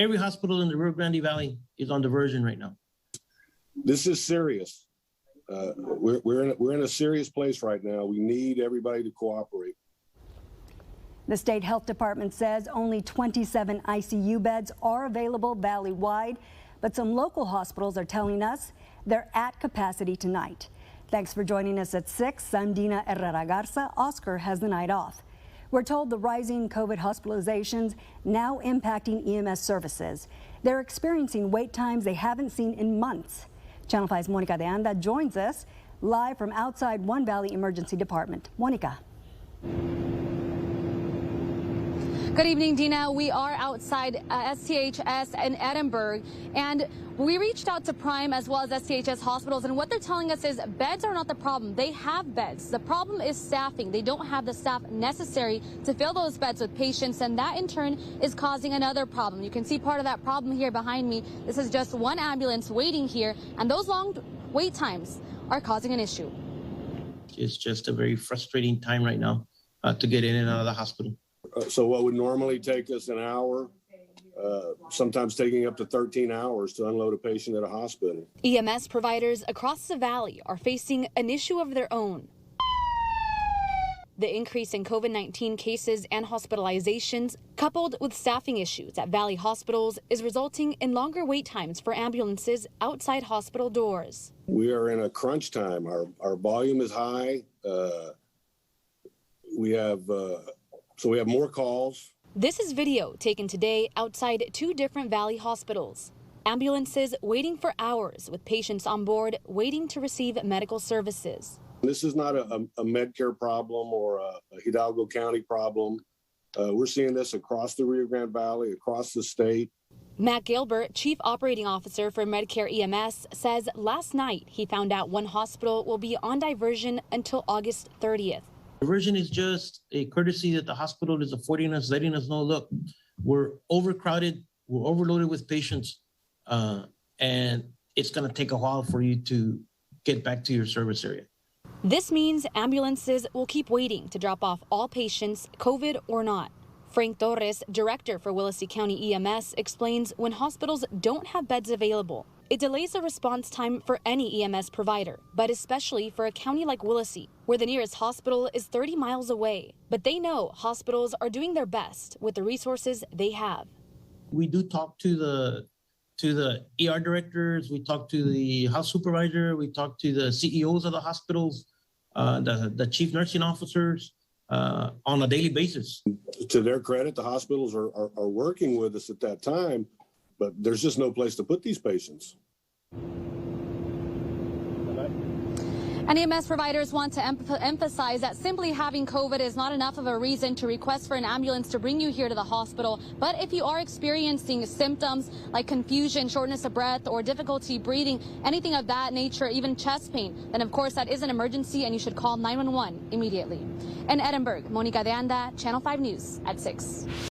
every hospital in the Rio Grande Valley is on diversion right now. This is serious. We're in a serious place right now. We need everybody to cooperate. The state health department says only 27 ICU beds are available valley-wide, but some local hospitals are telling us they're at capacity tonight. Thanks for joining us at 6. I'm Dina Herrera Garza. Oscar has the night off. We're told the rising COVID hospitalizations now impacting EMS services. They're experiencing wait times they haven't seen in months. Channel 5's Monica de Anda joins us live from outside One Valley Emergency Department. Monica. Good evening, Dina. We are outside STHS in Edinburg, and we reached out to Prime as well as STHS hospitals, and what they're telling us is beds are not the problem. They have beds. The problem is staffing. They don't have the staff necessary to fill those beds with patients, and that in turn is causing another problem. You can see part of that problem here behind me. This is just one ambulance waiting here, and those long wait times are causing an issue. It's just a very frustrating time right now to get in and out of the hospital. So what would normally take us an hour, sometimes taking up to 13 hours to unload a patient at a hospital. EMS providers across the valley are facing an issue of their own. The increase in COVID-19 cases and hospitalizations, coupled with staffing issues at Valley hospitals, is resulting in longer wait times for ambulances outside hospital doors. We are in a crunch time. Our volume is high. We have more calls. This is video taken today outside 2 different Valley hospitals. Ambulances waiting for hours with patients on board waiting to receive medical services. This is not a Medicare problem or a Hidalgo County problem. We're seeing this across the Rio Grande Valley, across the state. Matt Gilbert, Chief Operating Officer for Medicare EMS, says last night he found out one hospital will be on diversion until August 30th. Diversion is just a courtesy that the hospital is affording us, letting us know, look, we're overcrowded, we're overloaded with patients, and it's going to take a while for you to get back to your service area. This means ambulances will keep waiting to drop off all patients, COVID or not. Frank Torres, director for Willacy County EMS, explains when hospitals don't have beds available, it delays the response time for any EMS provider, but especially for a county like Willacy, where the nearest hospital is 30 miles away. But they know hospitals are doing their best with the resources they have. We do talk to the ER directors, we talk to the house supervisor, we talk to the CEOs of the hospitals, the chief nursing officers on a daily basis. To their credit, the hospitals are working with us at that time, but there's just no place to put these patients. And EMS providers want to emphasize that simply having COVID is not enough of a reason to request for an ambulance to bring you here to the hospital. But if you are experiencing symptoms like confusion, shortness of breath, or difficulty breathing, anything of that nature, even chest pain, then of course that is an emergency and you should call 911 immediately. In Edinburg, Monica de Anda, Channel 5 News at 6.